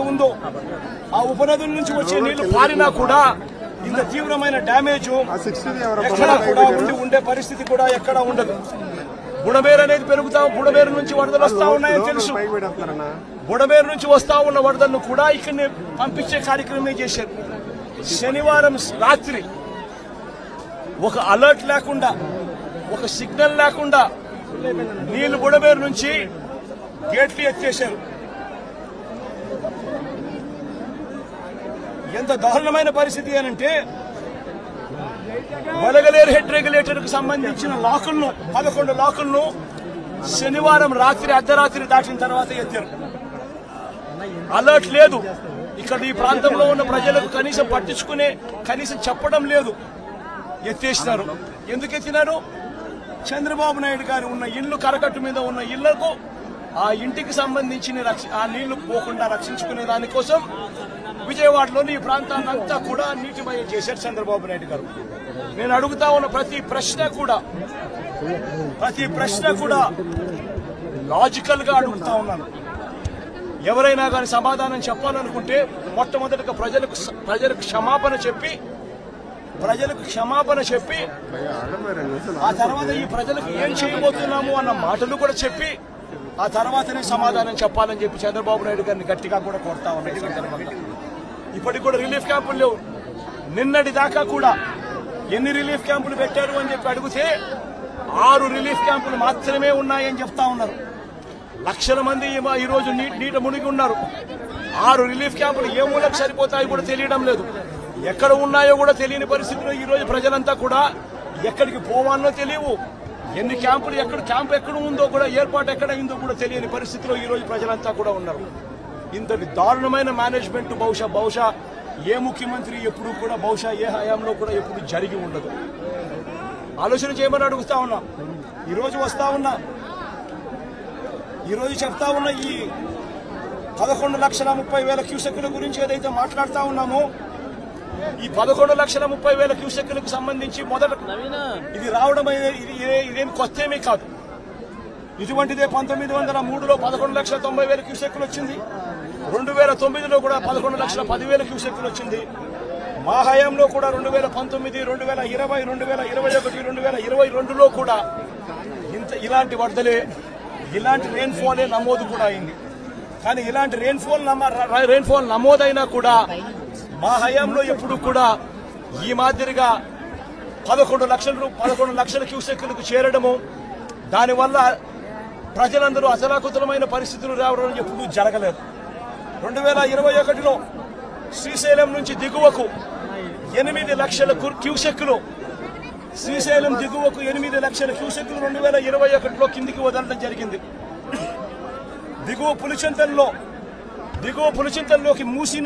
ఉందో ఆ ఉపనదుల నుంచి వచ్చే నీళ్లు పారినా కూడా ఇంత తీవ్రమైన డ్యామేజ్ ఎక్కడా కూడా ఉండే పరిస్థితి కూడా ఎక్కడా ఉండదు. బుడమేరు అనేది బుడమేరు నుంచి వరదలు వస్తా ఉన్నాయని తెలుసు. బుడమేరు నుంచి వస్తా ఉన్న వరదలను కూడా ఇక్కడనే పంపించే కార్యక్రమమే చేశారు. శనివారం రాత్రి ఒక అలర్ట్ లేకుండా, ఒక సిగ్నల్ లేకుండా నీళ్లు బుడమేరు నుంచి గేట్లు ఎత్తేశారు. ఎంత దారుణమైన పరిస్థితి అనంటే వలగలేరు హెడ్ రెగ్యులేటర్ కు సంబంధించిన లాకులను 11 లాకులను శనివారం రాత్రి అర్ధరాత్రి దాటిన తర్వాత ఎత్తారు. అలర్ట్ లేదు. ఇక్కడ ఈ ప్రాంతంలో ఉన్న ప్రజలకు కనీసం చెప్పడం లేదు. ఎత్తేసినారు. ఎందుకు ఎత్తినారు? చంద్రబాబు నాయుడు గారు ఉన్న ఇల్లు, కరకట్టు మీద ఉన్న ఇళ్లకు ఆ ఇంటికి సంబంధించిన ఆ నీళ్లు పోకుండా రక్షించుకునే దానికోసం విజయవాడలోని ఈ ప్రాంతాన్నంతా కూడా నీటిమయం చేశారు చంద్రబాబు నాయుడు గారు. నేను అడుగుతా ఉన్న ప్రతి ప్రశ్న కూడా లాజికల్ గా అడుగుతా ఉన్నాను. ఎవరైనా కానీ సమాధానం చెప్పాలనుకుంటే మొట్టమొదటిగా ప్రజలకు క్షమాపణ చెప్పి ఆ తర్వాత ఈ ప్రజలకు ఏం చేయబోతున్నాము అన్న మాటలు కూడా చెప్పి ఆ తర్వాతనే సమాధానం చెప్పాలని చెప్పి చంద్రబాబు నాయుడు గారిని గట్టిగా కూడా కొడతా ఉన్నాయి. ఇప్పటికి కూడా రిలీఫ్ క్యాంపులు లేవు. నిన్నటి దాకా కూడా ఎన్ని రిలీఫ్ క్యాంపులు పెట్టారు అని చెప్పి అడిగితే 6 రిలీఫ్ క్యాంపులు మాత్రమే ఉన్నాయని చెప్తా ఉన్నారు. లక్షల మంది ఈ రోజు నీట మునిగి ఉన్నారు. 6 రిలీఫ్ క్యాంపులు ఏ మూలకు సరిపోతాయో కూడా తెలియడం లేదు. ఎక్కడ ఉన్నాయో కూడా తెలియని పరిస్థితిలో ఈ రోజు ప్రజలంతా కూడా ఎక్కడికి పోవాలో తెలియవు. ఎన్ని క్యాంపులు క్యాంపు ఎక్కడ ఉందో కూడా, ఏర్పాటు ఎక్కడ అయిందో కూడా తెలియని పరిస్థితిలో ఈ రోజు ప్రజలంతా కూడా ఉన్నారు. ఇంతటి దారుణమైన మేనేజ్మెంట్ బహుశా ఏ ముఖ్యమంత్రి ఎప్పుడు కూడా, బహుశా ఏ హయాంలో కూడా ఎప్పుడు జరిగి ఉండదు. ఆలోచన చేయమని అడుగుతా ఉన్నా. ఈరోజు చెప్తా ఉన్న ఈ 11,30,000 క్యూసెక్కుల గురించి ఏదైతే మాట్లాడుతా ఉన్నామో, ఈ 11,30,000 క్యూసెక్కులకు సంబంధించి మొదట ఇది రావడం ఇదేమి కొత్తేమీ కాదు. ఇటువంటిదే 1903లో 11,90,000 క్యూసెక్కులు వచ్చింది. 2009లో కూడా 11,10,000 క్యూసెక్కులు వచ్చింది. మా హయాంలో కూడా 2019, 2020, 2021, 2022లో కూడా ఇలాంటి వరదలే, ఇలాంటి రెయిన్ఫాలే నమోదు కూడా అయింది. కానీ ఇలాంటి రెయిన్ఫాల్ నమోదైనా కూడా మా హయాంలో ఎప్పుడు కూడా ఈ మాదిరిగా 11 లక్షల క్యూసెక్కులకు చేరడము, దానివల్ల ప్రజలందరూ అసలాకుతలమైన పరిస్థితులు రావడం ఎప్పుడూ జరగలేదు. 2021లో శ్రీశైలం నుంచి దిగువకు 8 లక్షల క్యూసెక్కులు, శ్రీశైలం దిగువకు 8 లక్షల క్యూసెక్కులు 2021లో కిందికి వదలడం జరిగింది. దిగువ పులిచింతల్లోకి మూసీ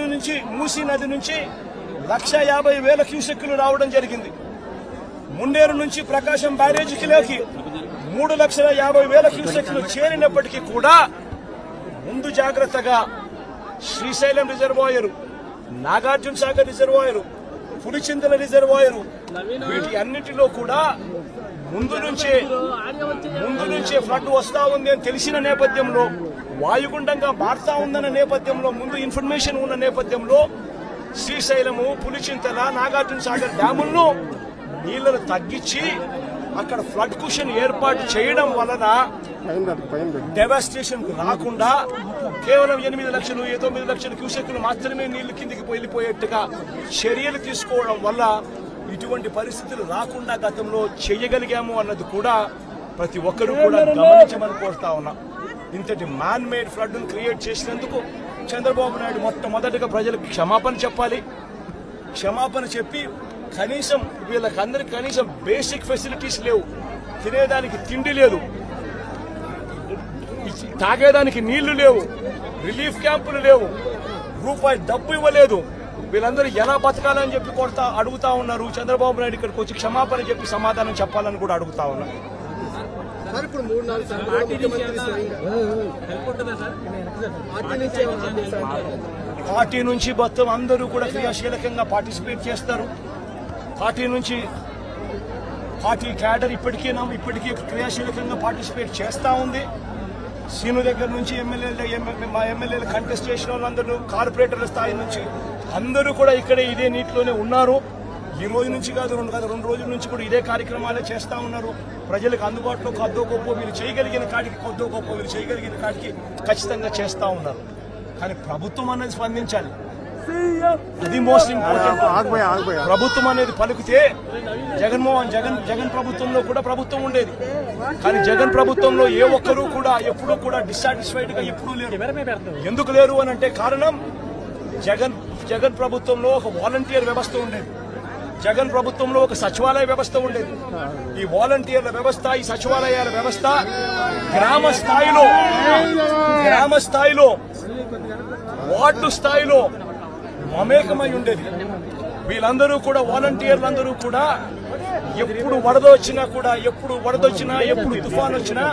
నది నుంచి 1,50,000 క్యూసెక్కులు రావడం జరిగింది. మున్నేరు నుంచి ప్రకాశం బ్యారేజీలోకి 3,50,000 క్యూసెక్కులు చేరినప్పటికీ కూడా ముందు జాగ్రత్తగా Srisailam reservoir, Nagarjuna Sagar reservoir, Pulichintala reservoir, వీటి అన్నిటిలో కూడా ముందు నుంచే ఫ్లడ్ వస్తా ఉంది అని తెలిసిన నేపథ్యంలో, వాయుగుండంగా మారుతా ఉందన్న నేపథ్యంలో, ముందు ఇన్ఫర్మేషన్ ఉన్న నేపథ్యంలో శ్రీశైలము, పులిచింతల, నాగార్జున సాగర్ డ్యాములను నీళ్లను తగ్గించి అక్కడ ఫ్లడ్ కుషన్ ఏర్పాటు చేయడం వలన డెవాస్టేషన్ రాకుండా కేవలం 8 లక్షలు 9 లక్షల క్యూసెక్కులు మాత్రమే నీళ్లు కిందికి వెళ్ళిపోయేట్టుగా చర్యలు తీసుకోవడం వల్ల ఇటువంటి పరిస్థితులు రాకుండా గతంలో చేయగలిగాము అన్నది కూడా ప్రతి ఒక్కరూ కూడా గమనించమని కోరుతా ఉన్నా. ఇంతటి మ్యాన్ మేడ్ ఫ్లడ్ ను క్రియేట్ చేసినందుకు చంద్రబాబు నాయుడు మొట్టమొదటిగా ప్రజలకు క్షమాపణ చెప్పాలి. క్షమాపణ చెప్పి కనీసం వీళ్ళకందరికి కనీసం బేసిక్ ఫెసిలిటీస్ లేవు. తినేదానికి తిండి లేదు, తాగేదానికి నీళ్లు లేవు, రిలీఫ్ క్యాంపులు లేవు, రూపాయి డబ్బు ఇవ్వలేదు. వీళ్ళందరూ ఎలా బతకాలని చెప్పి అడుగుతా ఉన్నారు. చంద్రబాబు నాయుడు ఇక్కడికి వచ్చి క్షమాపణ చెప్పి సమాధానం చెప్పాలని కూడా అడుగుతా ఉన్నారు. పార్టీ నుంచి మొత్తం అందరూ కూడా క్రియాశీలకంగా పార్టిసిపేట్ చేస్తారు. పార్టీ క్యాడర్ ఇప్పటికీ క్రియాశీలకంగా పార్టిసిపేట్ చేస్తూ ఉంది. సీను దగ్గర నుంచి మా ఎమ్మెల్యేలు కంటెస్ట్ చేసిన వాళ్ళందరూ కార్పొరేటర్ల స్థాయి నుంచి అందరూ కూడా ఇక్కడే ఇదే నీటిలోనే ఉన్నారు. ఈ రోజు నుంచి కాదు, రెండు రోజుల నుంచి కూడా ఇదే కార్యక్రమాలే చేస్తా ఉన్నారు. ప్రజలకు అందుబాటులో కొద్దో గొప్ప వీళ్ళు చేయగలిగిన కాడికి ఖచ్చితంగా చేస్తా ఉన్నారు. కానీ ప్రభుత్వం అనేది స్పందించాలి. అది మోస్ట్ ఇంపార్టెంట్. ప్రభుత్వం అనేది పలికితే జగన్ ప్రభుత్వంలో కూడా ప్రభుత్వం ఉండేది. కానీ జగన్ ప్రభుత్వంలో ఏ ఒక్కరూ కూడా ఎప్పుడూ కూడా డిస్సాటిస్ఫైడ్ గా ఎప్పుడూ లేరు. ఎందుకు లేరు అని అంటే కారణం జగన్ ప్రభుత్వంలో ఒక వాలంటీర్ వ్యవస్థ ఉండేది. జగన్ ప్రభుత్వంలో ఒక సచివాలయ వ్యవస్థ ఉండేది. ఈ వాలంటీర్ల వ్యవస్థ, ఈ సచివాలయాల వ్యవస్థ గ్రామ స్థాయిలో వార్డు స్థాయిలో మమేకమై ఉండేది. వీళ్ళందరూ కూడా వాలంటీర్లందరూ కూడా ఎప్పుడు వరద వచ్చినా ఎప్పుడు తుఫాన్ వచ్చినా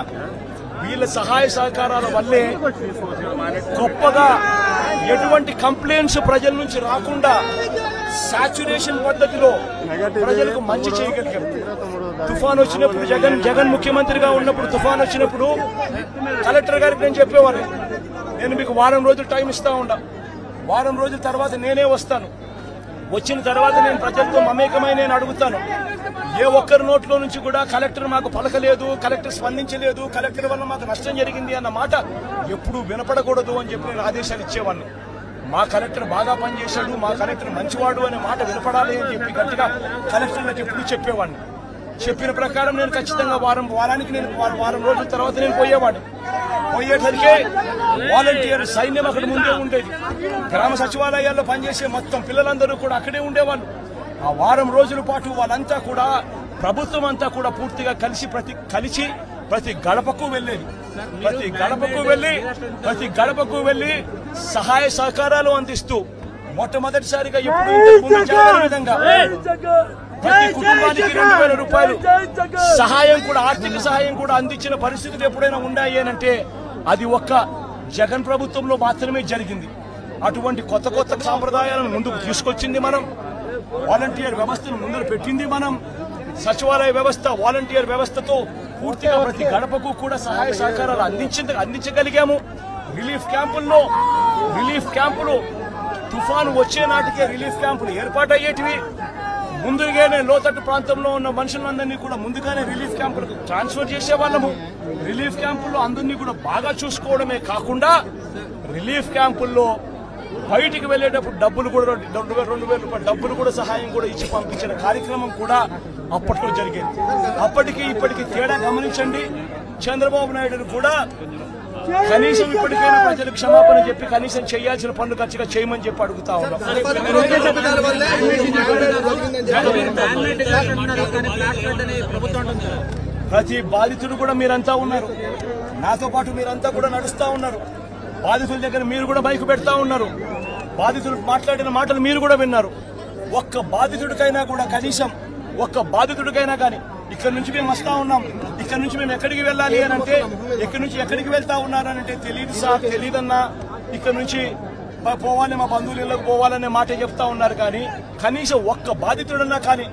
వీళ్ళ సహాయ సహకారాల వల్లే గొప్పగా ఎటువంటి కంప్లైంట్స్ ప్రజల నుంచి రాకుండా సాచురేషన్ పద్ధతిలో ప్రజలకు మంచి చేయగలిగారు. తుఫాన్ వచ్చినప్పుడు జగన్ ముఖ్యమంత్రిగా ఉన్నప్పుడు తుఫాన్ వచ్చినప్పుడు కలెక్టర్ గారికి నేను చెప్పేవారు, నేను మీకు వారం రోజులు టైం ఇస్తా ఉండా, వారం రోజుల తర్వాత నేనే వస్తాను, వచ్చిన తర్వాత నేను ప్రజలతో మమేకమై నేను అడుగుతాను. ఏ ఒక్కరి నోట్లో నుంచి కూడా కలెక్టర్ మాకు పలకలేదు, కలెక్టర్ స్పందించలేదు, కలెక్టర్ వల్ల మాకు నష్టం జరిగింది అన్న మాట ఎప్పుడూ వినపడకూడదు అని చెప్పి నేను ఆదేశాలు ఇచ్చేవాడిని. మా కలెక్టర్ బాగా పనిచేశాడు, మా కలెక్టర్ మంచివాడు అనే మాట వినపడాలి అని చెప్పి గట్టిగా కలెక్టర్లకు ఎప్పుడు చెప్పేవాడిని. చెప్పిన ప్రకారం నేను ఖచ్చితంగా వారం రోజుల తర్వాత నేను పోయేసరికి వాలంటీర్ సైన్యం అక్కడ ముందే ఉండేది. గ్రామ సచివాలయాల్లో పనిచేసే మొత్తం పిల్లలందరూ కూడా అక్కడే ఉండేవాళ్ళు. ఆ వారం రోజుల పాటు వాళ్ళంతా కూడా ప్రభుత్వం అంతా కూడా పూర్తిగా కలిసి ప్రతి గడపకు వెళ్ళేది. ప్రతి గడపకు వెళ్లి సహాయ సహకారాలు అందిస్తూ మొట్టమొదటిసారిగా ఎప్పుడు జరగని విధంగా ప్రతి కుటుంబానికి 2000 రూపాయలు సహాయం కూడా, ఆర్థిక సహాయం కూడా అందించిన పరిస్థితులు ఎప్పుడైనా ఉన్నాయి అంటే అది ఒక్క జగన్ ప్రభుత్వంలో మాత్రమే జరిగింది. అటువంటి కొత్త సాంప్రదాయాలను ముందుకు తీసుకొచ్చింది మనం, వాలంటీర్ వ్యవస్థను ముందు పెట్టింది మనం. సచివాలయ వ్యవస్థ, వాలంటీర్ వ్యవస్థతో పూర్తిగా ప్రతి గడపకు కూడా సహాయ సహకారాలు అందించగలిగాము. రిలీఫ్ క్యాంపులు తుఫాను వచ్చే నాటికే రిలీఫ్ క్యాంపులు ఏర్పాటయ్యేటివి. ముందుగానే లోతట్టు ప్రాంతంలో ఉన్న మనుషులందరినీ కూడా ముందుగానే రిలీఫ్ క్యాంపులకు ట్రాన్స్ఫర్ చేసేవాళ్ళము. రిలీఫ్ క్యాంపుల్లో అందరినీ కూడా బాగా చూసుకోవడమే కాకుండా రిలీఫ్ క్యాంపుల్లో బయటికి వెళ్లేటప్పుడు డబ్బులు కూడా 2000 రూపాయలు డబ్బులు కూడా సహాయం కూడా ఇచ్చి పంపించిన కార్యక్రమం కూడా అప్పట్లో జరిగేది. అప్పటికి ఇప్పటికి తేడా గమనించండి. చంద్రబాబు నాయుడు కూడా కనీసం ఇప్పటికైనా ప్రజలకు క్షమాపణ చెప్పి కనీసం చేయాల్సిన పనులు ఖచ్చితంగా చేయమని చెప్పి అడుగుతా ఉన్నాం. ప్రతి బాధితుడు కూడా మీరంతా ఉన్నారు, నాతో పాటు మీరంతా కూడా నడుస్తా ఉన్నారు. బాధితుల దగ్గర మీరు కూడా బైక్ పెడతా ఉన్నారు. బాధితులు మాట్లాడిన మాటలు మీరు కూడా విన్నారు. ఒక్క బాధితుడికైనా కూడా కనీసం ఒక్క బాధితుడికైనా కానీ ఇక్కడ నుంచి మేము వస్తా ఉన్నాం, ఇక్కడ నుంచి మేము ఎక్కడికి వెళ్ళాలి అని అంటే, ఎక్కడి నుంచి ఎక్కడికి వెళ్తా ఉన్నారనంటే తెలియదు సార్, తెలియదన్నా, ఇక్కడ నుంచి పోవాలి, మా బంధువుల ఇళ్ళకు పోవాలనే మాట చెప్తా ఉన్నారు. కానీ కనీసం ఒక్క బాధితుడన్నా కానీ